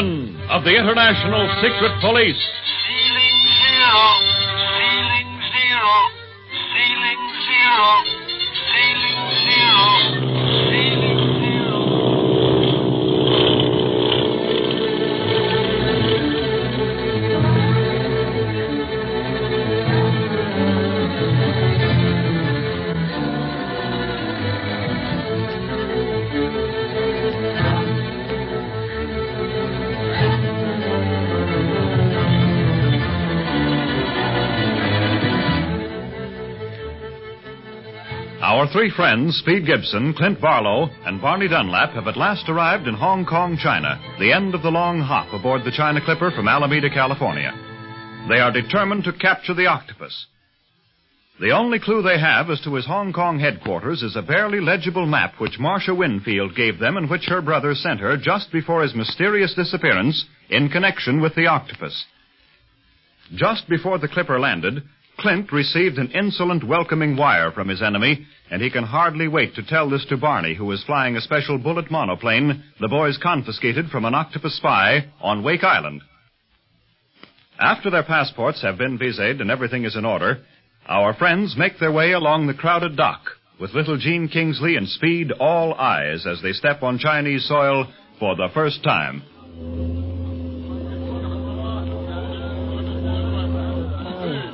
Captain of the International Secret Police. Ceiling zero, ceiling zero, ceiling zero, ceiling zero, ceiling zero. Our three friends, Speed Gibson, Clint Barlow, and Barney Dunlap, have at last arrived in Hong Kong, China, the end of the long hop aboard the China Clipper from Alameda, California. They are determined to capture the octopus. The only clue they have as to his Hong Kong headquarters is a barely legible map which Marcia Winfield gave them and which her brother sent her just before his mysterious disappearance in connection with the octopus. Just before the Clipper landed, Clint received an insolent welcoming wire from his enemy, and he can hardly wait to tell this to Barney, who is flying a special bullet monoplane the boys confiscated from an octopus spy on Wake Island. After their passports have been viséed and everything is in order, our friends make their way along the crowded dock, with little Gene Kingsley and Speed all eyes as they step on Chinese soil for the first time.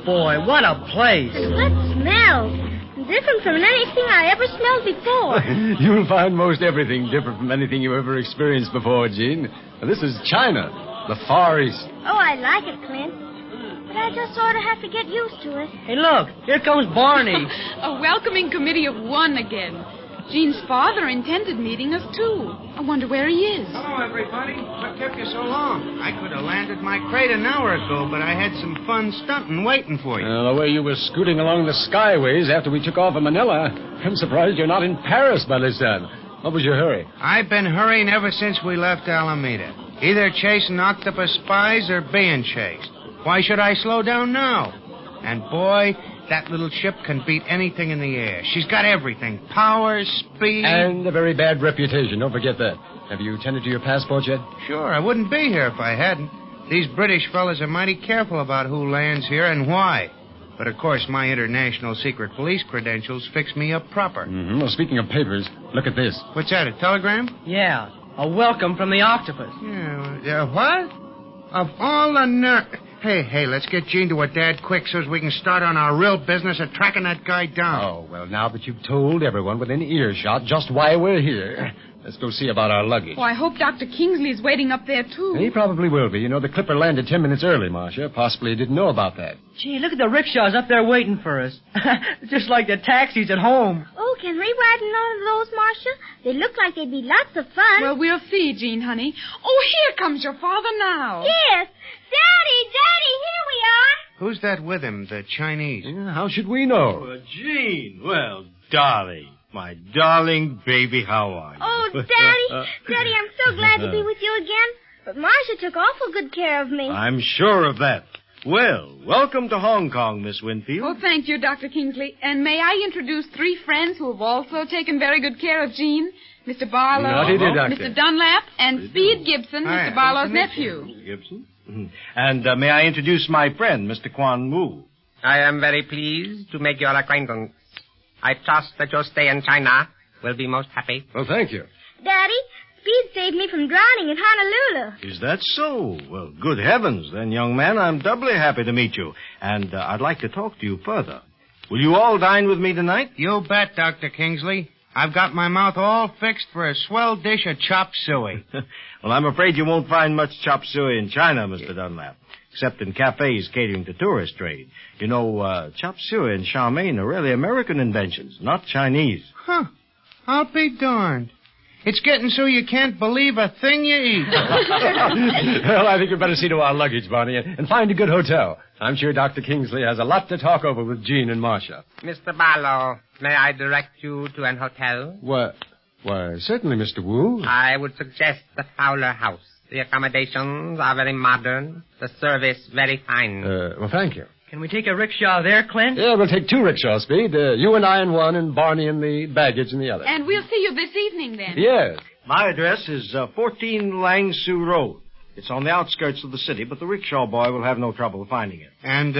Boy, what a place. And what smells? Different from anything I ever smelled before. You'll find most everything different from anything you ever experienced before, Gene. This is China, the Far East. Oh, I like it, Clint. But I just sort of have to get used to it. Hey, look, here comes Barney. A welcoming committee of one again. Gene's father intended meeting us, too. I wonder where he is. Hello, everybody. What kept you so long? I could have landed my crate an hour ago, but I had some fun stunting waiting for you. The way you were scooting along the skyways after we took off in Manila, I'm surprised you're not in Paris by this time. What was your hurry? I've been hurrying ever since we left Alameda. Either chasing octopus spies or being chased. Why should I slow down now? And boy, that little ship can beat anything in the air. She's got everything. Power, speed. And a very bad reputation. Don't forget that. Have you tended to your passport yet? Sure, I wouldn't be here if I hadn't. These British fellas are mighty careful about who lands here and why. But, of course, my international secret police credentials fix me up proper. Mm-hmm. Well, speaking of papers, look at this. What's that, a telegram? Yeah, a welcome from the octopus. Yeah, what? Of all the Hey, let's get Gene to her dad quick so as we can start on our real business of tracking that guy down. Oh, well, now that you've told everyone within earshot just why we're here, let's go see about our luggage. Oh, I hope Dr. Kingsley's waiting up there, too. He probably will be. You know, the Clipper landed 10 minutes early, Marcia. Possibly didn't know about that. Gee, look at the rickshaws up there waiting for us. Just like the taxis at home. Oh, can we ride in one of those, Marcia? They look like they'd be lots of fun. Well, we'll see, Jean, honey. Oh, here comes your father now. Yes. Daddy, here we are. Who's that with him, the Chinese? Yeah, how should we know? Oh, Gene. Well, darling. My darling baby, how are you? Oh, Daddy, I'm so glad to be with you again. But Marcia took awful good care of me. I'm sure of that. Well, welcome to Hong Kong, Miss Winfield. Oh, thank you, Dr. Kingsley. And may I introduce three friends who have also taken very good care of Jean? Mr. Barlow, Mr. Dunlap, and Speed Gibson, Mr. Barlow's nephew. Mr. Gibson. And may I introduce my friend, Mr. Quan Wu. I am very pleased to make your acquaintance. I trust that your stay in China will be most happy. Well, thank you. Daddy, Speed saved me from drowning in Honolulu. Is that so? Well, good heavens. Then, young man, I'm doubly happy to meet you. And I'd like to talk to you further. Will you all dine with me tonight? You bet, Dr. Kingsley. I've got my mouth all fixed for a swell dish of chop suey. Well, I'm afraid you won't find much chop suey in China, Mr. Dunlap, except in cafes catering to tourist trade. You know, chop suey and chow mein are really American inventions, not Chinese. Huh. I'll be darned. It's getting so you can't believe a thing you eat. Well, I think we'd better see to our luggage, Barney, and find a good hotel. I'm sure Dr. Kingsley has a lot to talk over with Jean and Marcia. Mr. Barlow, may I direct you to an hotel? Why, certainly, Mr. Wu. I would suggest the Fowler House. The accommodations are very modern, the service very fine. Well, thank you. Can we take a rickshaw there, Clint? Yeah, we'll take two rickshaws, Speed. You and I in one, and Barney in the baggage in the other. And we'll see you this evening, then. Yes. My address is 14 Lang Su Road. It's on the outskirts of the city, but the rickshaw boy will have no trouble finding it. And,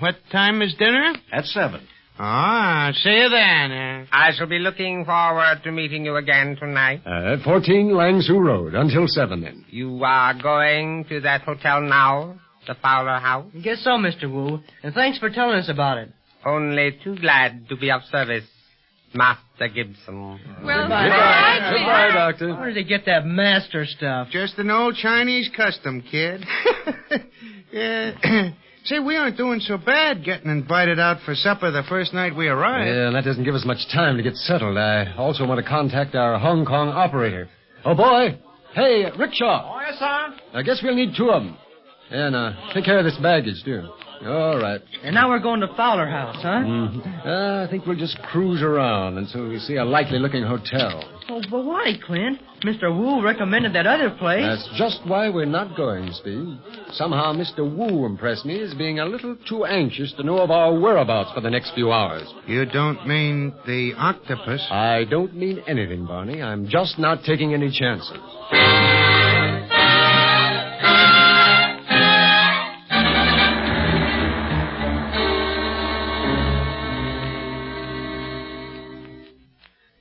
what time is dinner? At 7. Ah, see you then. I shall be looking forward to meeting you again tonight. 14 Langsu Road. Until 7, then. You are going to that hotel now? The Fowler House? Guess so, Mr. Wu. And thanks for telling us about it. Only too glad to be of service, Master Gibson. Well, Goodbye, Doctor. Where did he get that master stuff? Just an old Chinese custom, kid. Yeah. Say, we aren't doing so bad getting invited out for supper the first night we arrived. Yeah, that doesn't give us much time to get settled. I also want to contact our Hong Kong operator. Oh, boy. Hey, rickshaw. Oh, yes, sir. I guess we'll need 2 of them. And take care of this baggage, too. All right. And now we're going to Fowler House, huh? I think we'll just cruise around until we see a likely-looking hotel. Oh, but why, Clint? Mr. Wu recommended that other place. That's just why we're not going, Speed. Somehow Mr. Wu impressed me as being a little too anxious to know of our whereabouts for the next few hours. You don't mean the octopus? I don't mean anything, Barney. I'm just not taking any chances.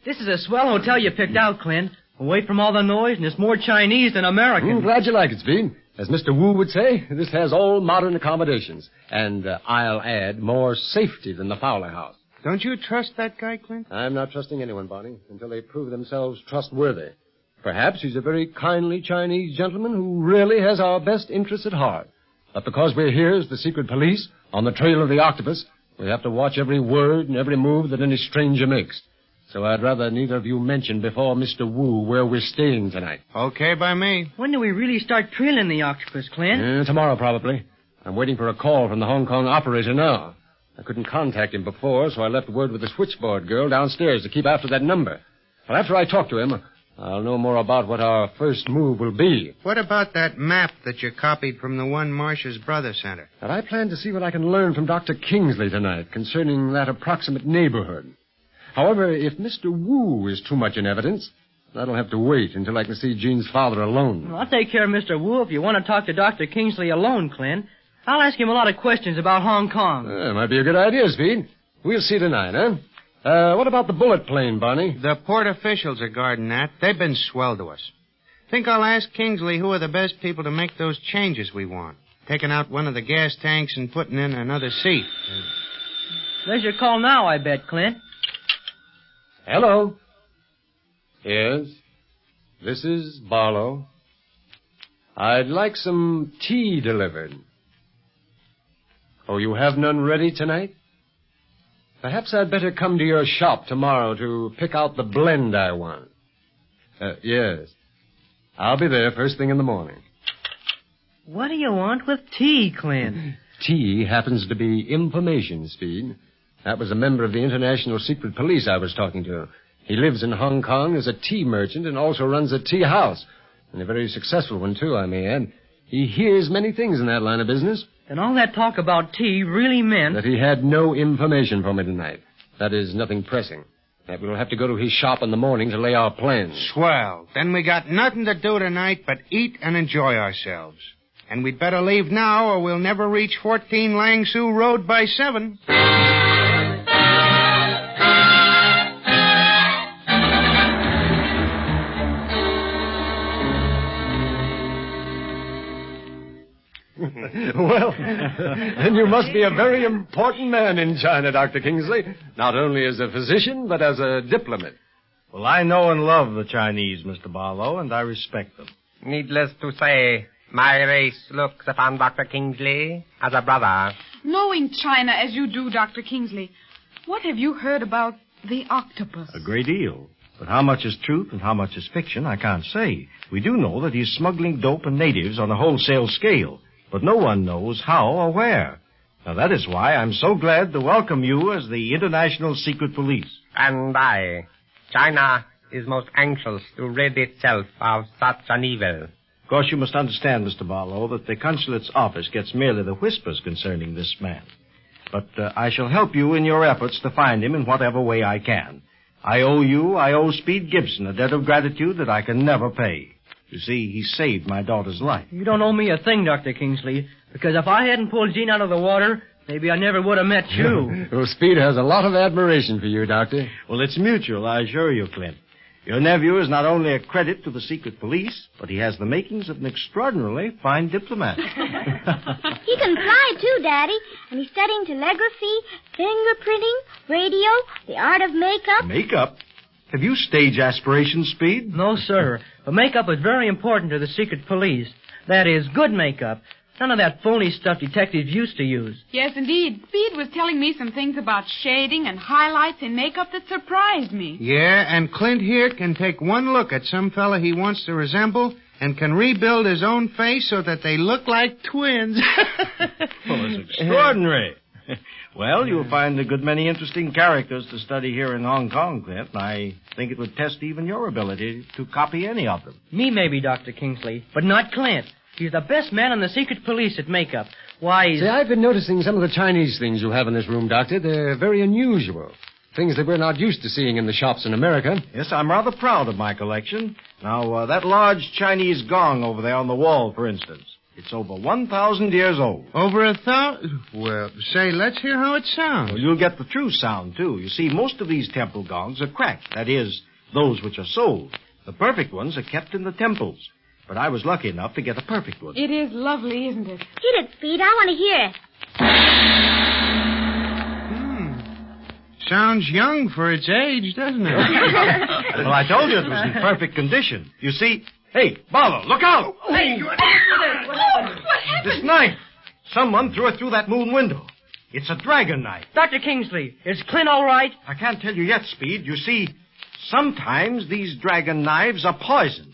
This is a swell hotel you picked out, Clint. Away from all the noise, and it's more Chinese than American. Glad you like it, Speed. As Mr. Wu would say, this has all modern accommodations. And I'll add, more safety than the Fowler House. Don't you trust that guy, Clint? I'm not trusting anyone, Barney, until they prove themselves trustworthy. Perhaps he's a very kindly Chinese gentleman who really has our best interests at heart. But because we're here as the secret police, on the trail of the octopus, we have to watch every word and every move that any stranger makes. So I'd rather neither of you mention before Mr. Wu where we're staying tonight. Okay by me. When do we really start trailing the octopus, Clint? Tomorrow, probably. I'm waiting for a call from the Hong Kong operator now. I couldn't contact him before, so I left word with the switchboard girl downstairs to keep after that number. Well, after I talk to him, I'll know more about what our first move will be. What about that map that you copied from the one Marcia's brother sent her? And I plan to see what I can learn from Dr. Kingsley tonight concerning that approximate neighborhood. However, if Mr. Wu is too much in evidence, that'll have to wait until I can see Jean's father alone. Well, I'll take care of Mr. Wu if you want to talk to Dr. Kingsley alone, Clint. I'll ask him a lot of questions about Hong Kong. Might be a good idea, Speed. We'll see tonight, huh? What about the bullet plane, Barney? The port officials are guarding that. They've been swell to us. Think I'll ask Kingsley who are the best people to make those changes we want. Taking out one of the gas tanks and putting in another seat. There's your call now, I bet, Clint. Hello. Yes, this is Barlow. I'd like some tea delivered. Oh, you have none ready tonight? Perhaps I'd better come to your shop tomorrow to pick out the blend I want. Yes. I'll be there first thing in the morning. What do you want with tea, Clint? Tea happens to be information, Speed. That was a member of the International Secret Police I was talking to. He lives in Hong Kong as a tea merchant and also runs a tea house. And a very successful one, too, I may add. He hears many things in that line of business. And all that talk about tea really meant... that he had no information for me tonight. That is, nothing pressing. That we'll have to go to his shop in the morning to lay our plans. Swell. Then we got nothing to do tonight but eat and enjoy ourselves. And we'd better leave now or we'll never reach 14 Langsu Road by 7. Well, then you must be a very important man in China, Dr. Kingsley. Not only as a physician, but as a diplomat. Well, I know and love the Chinese, Mr. Barlow, and I respect them. Needless to say, my race looks upon Dr. Kingsley as a brother. Knowing China as you do, Dr. Kingsley, what have you heard about the octopus? A great deal. But how much is truth and how much is fiction, I can't say. We do know that he's smuggling dope and natives on a wholesale scale. But no one knows how or where. Now, that is why I'm so glad to welcome you as the International Secret Police. And I. China is most anxious to rid itself of such an evil. Of course, you must understand, Mr. Barlow, that the consulate's office gets merely the whispers concerning this man. But I shall help you in your efforts to find him in whatever way I can. I owe Speed Gibson a debt of gratitude that I can never pay. You see, he saved my daughter's life. You don't owe me a thing, Dr. Kingsley, because if I hadn't pulled Jean out of the water, maybe I never would have met you. Well, Speed has a lot of admiration for you, Doctor. Well, it's mutual, I assure you, Clint. Your nephew is not only a credit to the secret police, but he has the makings of an extraordinarily fine diplomat. He can fly, too, Daddy. And he's studying telegraphy, fingerprinting, radio, the art of makeup. Makeup? Have you stage aspirations, Speed? No, sir. But makeup is very important to the secret police. That is, good makeup. None of that phony stuff detectives used to use. Yes, indeed. Speed was telling me some things about shading and highlights in makeup that surprised me. Yeah, and Clint here can take one look at some fella he wants to resemble and can rebuild his own face so that they look like twins. Well, it's extraordinary. Well, you'll find a good many interesting characters to study here in Hong Kong, Clint. I think it would test even your ability to copy any of them. Me, maybe, Dr. Kingsley, but not Clint. He's the best man in the secret police at makeup. Why, See, I've been noticing some of the Chinese things you have in this room, Doctor. They're very unusual. Things that we're not used to seeing in the shops in America. Yes, I'm rather proud of my collection. Now, that large Chinese gong over there on the wall, for instance. It's over 1,000 years old. Over 1,000? Well, say, let's hear how it sounds. Well, you'll get the true sound, too. You see, most of these temple gongs are cracked. That is, those which are sold. The perfect ones are kept in the temples. But I was lucky enough to get a perfect one. It is lovely, isn't it? Hit it, Speed. I want to hear it. Sounds young for its age, doesn't it? Well, I told you it was in perfect condition. You see... Hey, Barlow, look out! Hey, what happened? This knife. Someone threw it through that moon window. It's a dragon knife. Dr. Kingsley, is Clint all right? I can't tell you yet, Speed. You see, sometimes these dragon knives are poisoned.